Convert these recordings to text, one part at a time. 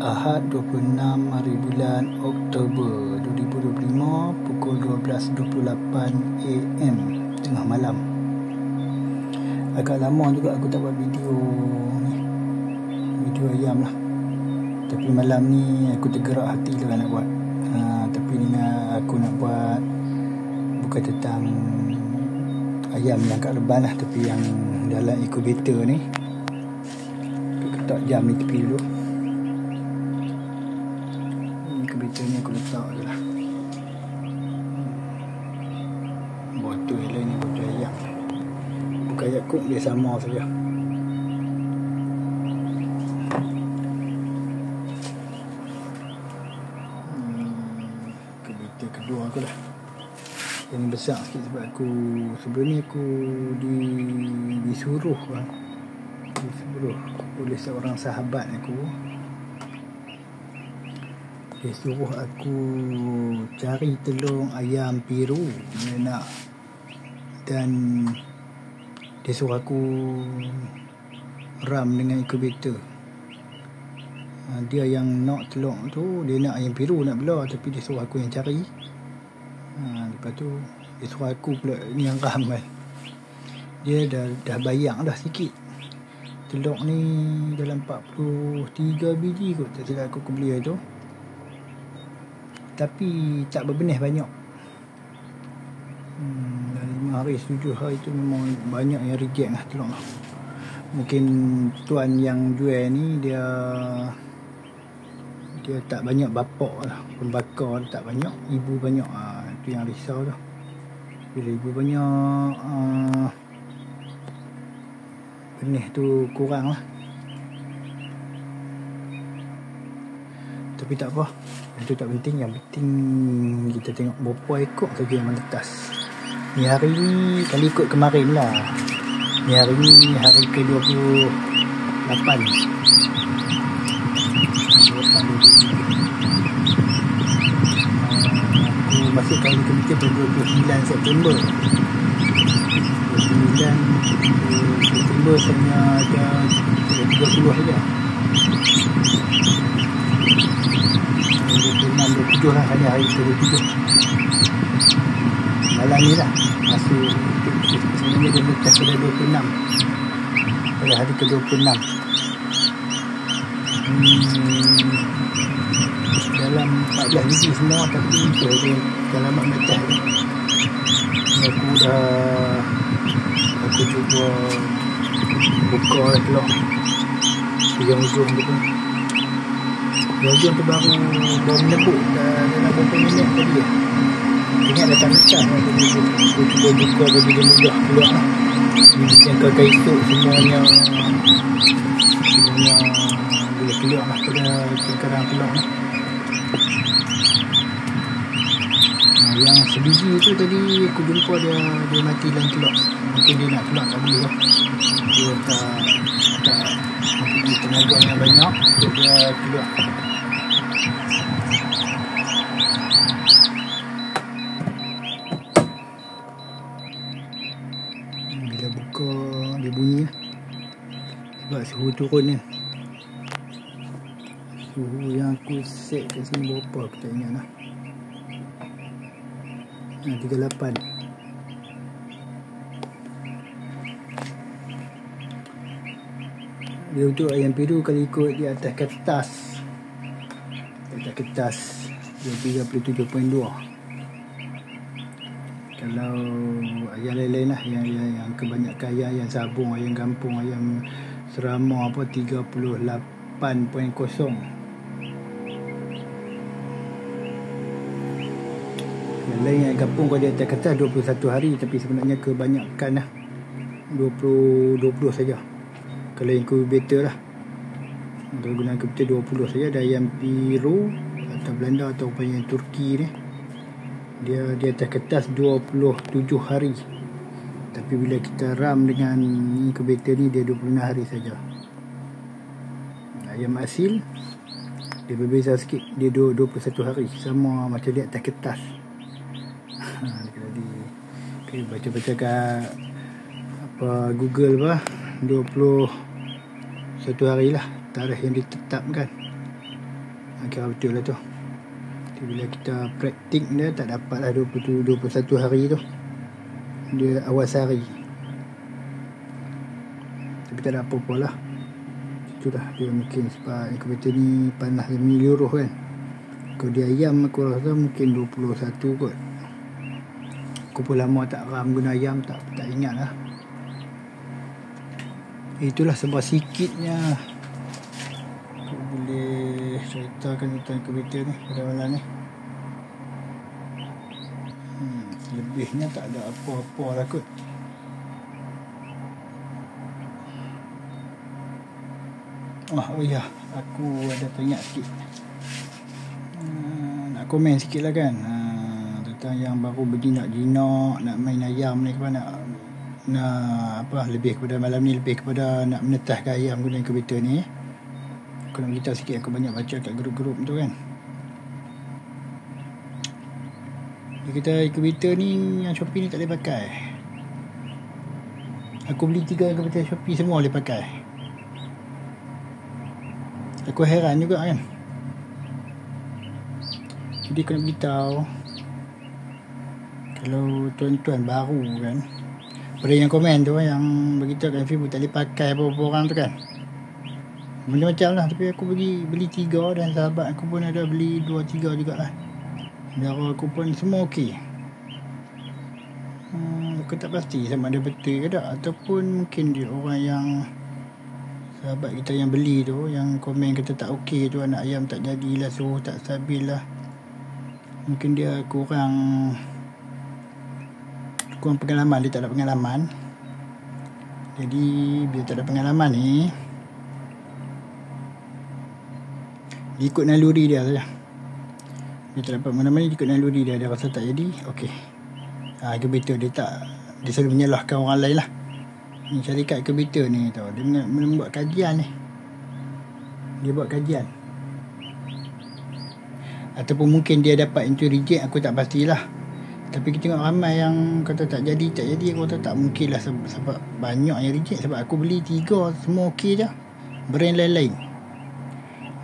Ahad 26 hari bulan Oktober 2025 pukul 12.28 AM tengah malam. Agak lama juga aku tak buat video ayam lah. Tapi malam ni aku tergerak hati lah nak buat. Tapi ni aku nak buat bukan tentang ayam yang kat reban lah, tapi yang dalam incubator ni. Aku letak jam ni tepi dulu. Incubator ni aku letak je lah. Botol yang lain ni botol ayam. Bukan Yakult, dia sama saja. Incubator kedua aku lah. Yang ni besar sikit sebab aku sebelum ni aku disuruh oleh seorang sahabat aku. Dia suruh aku cari telur ayam piru dia nak, dan dia suruh aku ram dengan incubator. Dia yang nak telur tu, dia nak ayam piru nak belah, tapi dia suruh aku yang cari. Lepas tu dia suruh aku pula ni yang ram kan. Dia dah bayang dah sikit. Telur ni dalam 43 biji kot, tak silap aku beli hari tu. Tapi tak berbenih banyak. Dalam 5 hari 7 hari tu memang banyak yang reject lah telur. Mungkin tuan yang jual ni dia tak banyak bapak lah, pembakar tak banyak, ibu banyak. Itu yang risau tu. Bila ibu banyak, benih tu kurang lah. Tapi tak apa, itu tak penting. Yang penting kita tengok berapa ekor saja yang menetas. Ni hari ni, kalau ikut kemarin lah, ni hari ni hari ke-28. Aku masukkan incubator pada 29 September. 29 September saya ada 30 saja. 26-27 lah, hari ke-27. Malam ni lah masuk sebenarnya dia letak pada 26 pada hari ke-26. Dalam 14 biji semua, tapi itu dia dalam mak mecah. Aku cuba buka telur ujung-ujung tu pun. Ujung tu baru menebuk dalam berapa minit tadi. Ingat datang mecah. Aku cuba buka bagi dia mudah keluar lah. Yang kaituk semuanya boleh keluar lah pada lingkaran telur lah. Yang sebiji tu tadi aku jumpa dia mati dalam telur. Mungkin dia nak keluar tak boleh lah. Dia tak mempunyai tenaga yang banyak untuk dia keluar. Bila buka dia bunyi lah. Sebab suhu turun ni. Suhu yang aku set kat sini berapa aku tak ingat lah. 38. Dia untuk ayam piru kalau ikut di atas kertas. Di atas kertas dia 37.2. Kalau ayam lain-lain lah, yang kebanyakan ayam sabung, ayam kampung, ayam serama apa 38.0. Yang lain yang kampung kalau di atas kertas 21 hari, tapi sebenarnya kebanyakan lah 20 saja. Kalau incubator lah, kalau guna incubator 20 saja. Ada ayam piru atau Belanda atau yang Turki ni, dia di atas kertas 27 hari. Tapi bila kita ram dengan incubator ni, dia 26 hari saja. Ayam asil dia berbeza sikit, dia 21 hari, sama macam di atas kertas. Jadi baca-baca kat Google 21 hari lah tarikh yang ditetapkan. kira betul lah tu. Jadi bila kita praktik dia tak dapat lah 21 hari tu, dia awal sehari. Tapi tak ada apa-apa lah. Itulah dia mungkin sebab inkubator ni panas dia menyeluruh kan. Kalau dia ayam aku rasa mungkin 21 kot. Aku pun lama tak guna ayam, tak ingat lah. Itulah sebuah sikitnya aku boleh ceritakan tentang inkubator ni pada malam ni. Lebihnya tak ada apa-apa lah kot. Oh ya, aku ada teringat sikit. Nak komen sikit lah kan, tentang yang baru berjinak-jinak nak main ayam ni, kepada nak apa, lebih kepada malam ni, lebih kepada nak menetahkan ayam guna inkubator ni. Aku nak beritahu sikit, aku banyak baca kat grup-grup tu kan. Dia kata inkubator ni yang Shopee ni tak boleh pakai. Aku beli 3 inkubator Shopee, semua boleh pakai. Aku heran juga kan. Jadi aku nak beritahu, kalau tuan-tuan baru kan, pada yang komen tu yang beritahu kat Facebook tak boleh pakai apa-apa orang tu kan, macam-macam lah. Tapi aku beli 3, dan sahabat aku pun ada beli 2-3 jugalah. Darah aku pun semua okey. Aku tak pasti sama ada betul ke tak, ataupun mungkin dia orang yang sahabat kita yang beli tu, yang komen kata tak okey tu, anak ayam tak jadilah, suhu tak stabil lah. Mungkin dia kurang pengalaman, dia tak ada pengalaman. Jadi bila tak ada pengalaman ni, dia ikut naluri dia saja. Dia tak dapat pengalaman ni, ikut naluri dia. Dia rasa tak jadi, okey. Inkubator dia selalu menyalahkan orang lain lah. Ni syarikat inkubator ni tau, dia membuat kajian ni. Dia buat kajian. Ataupun mungkin dia dapat itu reject, aku tak pastilah. Tapi kita tengok ramai yang kata tak jadi, aku kata tak mungkin lah, sebab banyak yang reject. Sebab aku beli 3, semua okey je, brand lain-lain.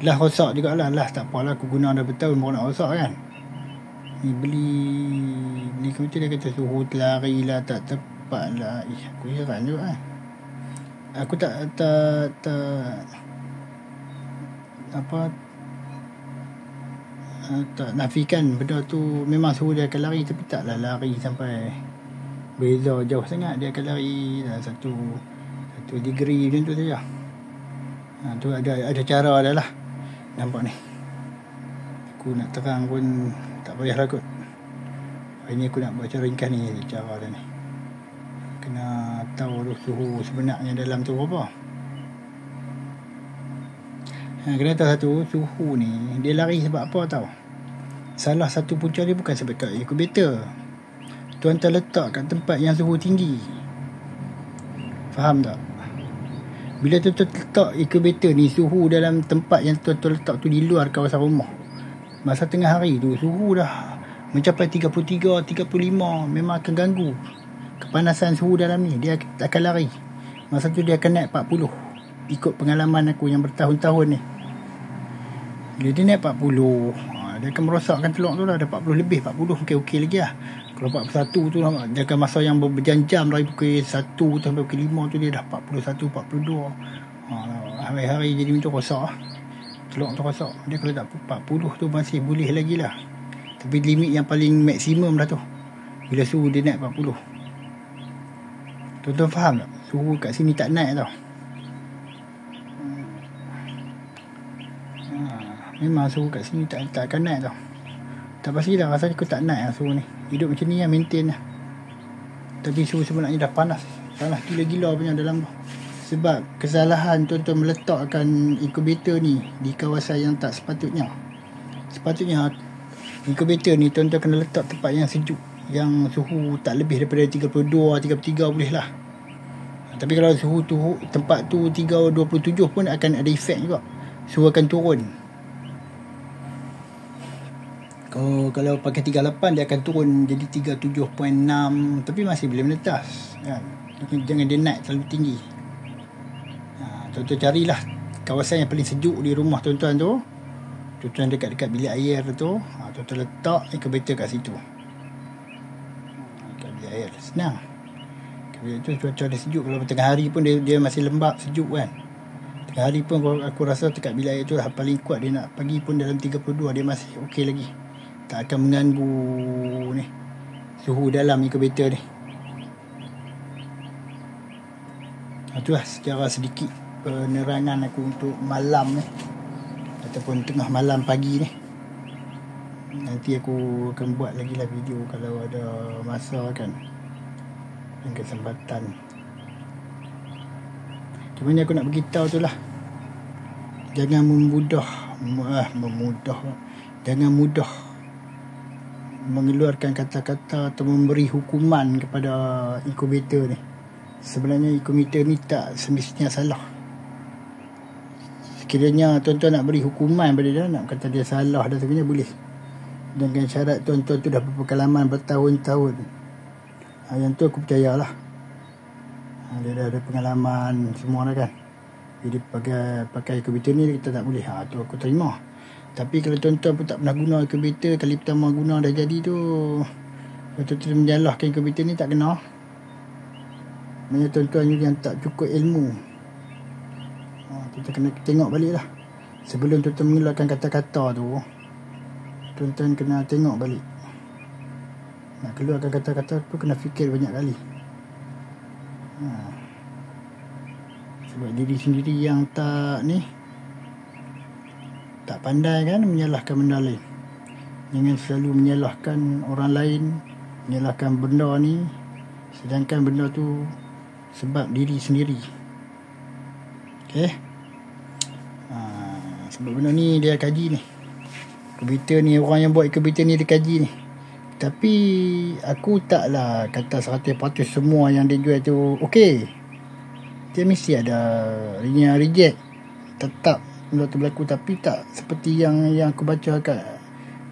Lah rosak jugalah. Tak apalah, aku guna dah bertahun baru nak rosak kan. Ni beli komputer, dia kata suhu terlari lah, tak tepat lah. Aku heran juga kan. Aku tak nafikan benda tu memang suhu dia akan lari, tapi taklah lari sampai beza jauh sangat. Dia akan lari satu degree macam tu saja. Tu ada cara dia lah. Nampak ni, aku nak terang pun tak payahlah kot. Hari ni aku nak baca ringkas ni, cara dia ni. Kena tahu tu suhu sebenarnya dalam tu apa. Kena tahu satu, suhu ni dia lari sebab apa tahu? Salah satu punca dia bukan sebab kat inkubator. Tuan-tuan letak kat tempat yang suhu tinggi. Faham tak? Bila tuan-tuan letak inkubator ni, suhu dalam tempat yang tuan-tuan letak tu di luar kawasan rumah, masa tengah hari tu suhu dah mencapai 33, 35, memang akan ganggu. Kepanasan suhu dalam ni, dia akan lari. Masa tu dia akan naik 40. Ikut pengalaman aku yang bertahun-tahun ni. Bila dia naik 40, dia akan merosakkan telur tu lah. Dah 40 lebih, 40 mungkin okey lagi lah. Kalau 41 tu dia akan masa yang berjam-jam dari pukul 1 sampai pukul 5 tu, dia dah 41, 42. Hari-hari jadi macam rosak lah. Telur tu rosak. Dia kalau tak 40 tu masih boleh lagi lah. Tapi limit yang paling maksimum dah tu, bila suhu dia naik 40. Tuan-tuan faham tak? Suhu kat sini tak naik tau. Memang suhu kat sini tak akan naik tau. Tak pastilah, rasanya aku tak naik lah suhu ni. Hidup macam ni lah, maintain lah. Tapi suhu sebenarnya dah panas gila-gila punya dalam tu. Sebab kesalahan tuan-tuan meletakkan inkubator ni di kawasan yang tak sepatutnya. Sepatutnya inkubator ni tuan-tuan kena letak tempat yang sejuk, yang suhu tak lebih daripada 32, 33 boleh lah. Tapi kalau suhu tu, tempat tu 27 pun akan ada efek juga. Suhu akan turun. Kalau pakai 38, dia akan turun jadi 37.6, tapi masih boleh menetas kan? Jangan dia naik terlalu tinggi. Tuan-tuan carilah kawasan yang paling sejuk di rumah tuan-tuan tu. Tuan dekat bilik air tu, tuan letak incubator kat situ. Kat bilik air senang. Bilik tu cuaca dia sejuk. Kalau tengah hari pun dia masih lembap, sejuk kan. Tengah hari pun aku rasa dekat bilik air tu lah paling kuat. Dia nak pagi pun dalam 32, dia masih okey lagi. Tak akan mengganggu ni suhu dalam incubator ni. Itulah secara sedikit penerangan aku untuk malam ni, ataupun tengah malam pagi ni. Nanti aku akan buat lagi lah video kalau ada masa kan, dan kesempatan. Cuma ni aku nak beritahu tu lah, jangan jangan mudah mengeluarkan kata-kata atau memberi hukuman kepada inkubator ni. Sebenarnya inkubator ni tak semestinya salah. Sekiranya tuan-tuan nak beri hukuman pada dia, nak kata dia salah dan sebagainya, boleh, dengan syarat tuan-tuan tu dah berpengalaman bertahun-tahun. Yang tu aku percayalah, dia dah ada pengalaman semua dah kan. Jadi pakai inkubator ni kita tak boleh. Tu aku terima. Tapi kalau tuan-tuan pun tak pernah guna inkubator, kali pertama guna dah jadi tu, tuan-tuan menjalahkan inkubator ni, tak kena. Maksudnya tuan-tuan yang tak cukup ilmu. Kita kena tengok balik lah. Sebelum tuan-tuan mengeluarkan kata-kata tu, tuan-tuan kena tengok balik. Nak keluarkan kata-kata tu kena fikir banyak kali. Sebab diri sendiri yang tak pandai kan, menyalahkan benda lain. Jangan selalu menyalahkan orang lain, menyalahkan benda ni, sedangkan benda tu sebab diri sendiri. Okey. Sebab benda ni dia kaji ni. Inkubator ni, orang yang buat inkubator ni dia kaji ni. Tapi aku taklah kata 100% semua yang dia jual tu okey. Dia mesti ada yang reject. Tetap benda tu berlaku, tapi tak seperti yang aku baca kat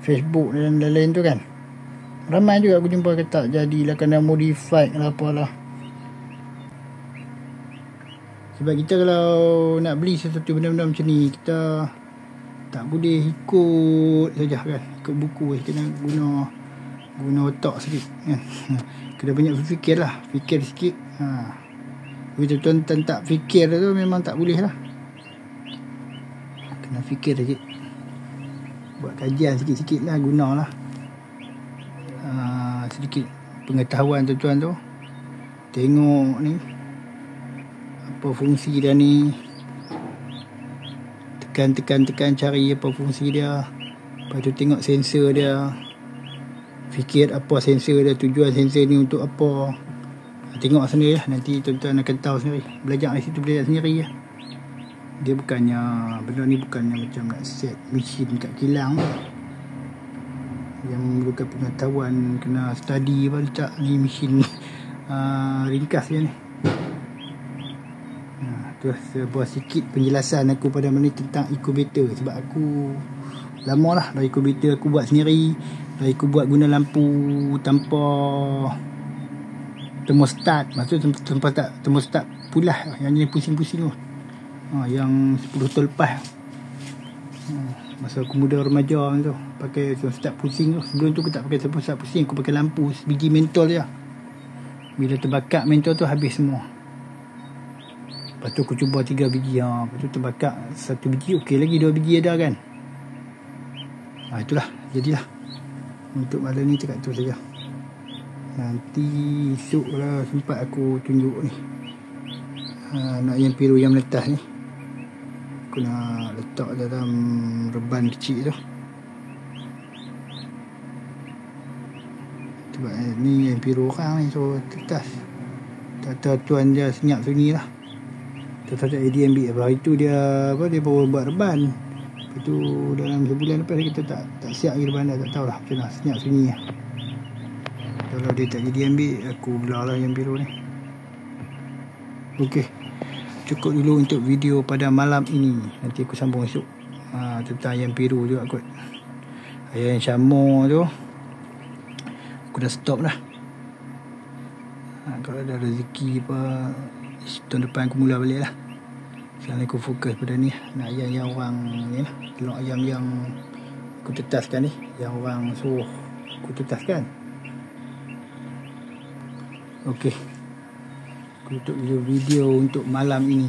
Facebook dan lain-lain tu kan. Ramai juga aku jumpa kata jadilah kena modified lah apalah. Sebab kita kalau nak beli sesuatu benda-benda macam ni, kita tak boleh ikut saja kan, ikut buku. Kena guna otak sikit kan. Kena banyak berfikir lah, fikir sikit. Tapi tuan-tuan tak fikir tu memang tak boleh lah. Kena fikir sikit, buat kajian sikit-sikit lah, gunalah sedikit pengetahuan tuan-tuan tu. Tengok ni apa fungsi dia ni, tekan cari apa fungsi dia. Lepas tu tengok sensor dia, fikir apa sensor dia, tujuan sensor ni untuk apa. Tengok sendiri lah, nanti tuan-tuan akan tahu sendiri. Belajar dari situ, belajar sendiri lah. Dia bukannya, benda ni bukannya macam nak set mesin kat kilang yang memerlukan pengetahuan, kena study apa letak ni mesin ringkas je ni. Tu sebuah sikit penjelasan aku pada menit tentang inkubator. Sebab aku lama lah dah inkubator aku buat sendiri. Dah aku buat guna lampu tanpa termostat. Maksud termostat pulah yang jenis pusing-pusing tu. Yang 10 tahun lepas. Masa aku muda remaja tu, pakai termostat pusing tu. Sebelum tu aku tak pakai termostat pusing, aku pakai lampu sebiji mentol je. Bila terbakar mentol tu habis semua. Lepas tu aku cuba 3 biji. Lepas tu terbakar 1 biji, okey lagi 2 biji ada kan. Itulah, jadilah. Untuk malam ni cakap tu saja. Nanti esok lah sempat aku tunjuk ni. Nak yang biru yang meletas ni, aku nak letak dalam reban kecil tu. Sebab ni yang biru orang ni, so tetas. Tak tuan dia senyap sunyi lah. Terus dia ambil apa itu dia baru buat reban. Lepas tu dalam sebulan lepas kita tak siap lagi reban dah, tak tahulah macam mana, senyap sunyi lah. Kalau dia tak jadi ambil, aku belah lah yang biru ni. Okey, cukup dulu untuk video pada malam ini. Nanti aku sambung esok tentang yang biru juga kot. Yang syamur tu aku dah stop dah. Kalau ada rezeki apa, tahun depan aku mula balik lah. Sekarang aku fokus pada ni, nak ayam yang orang ni lah, telur ayam yang aku tetaskan ni, yang orang suruh aku tetaskan. Okey, aku tutup video untuk malam ini.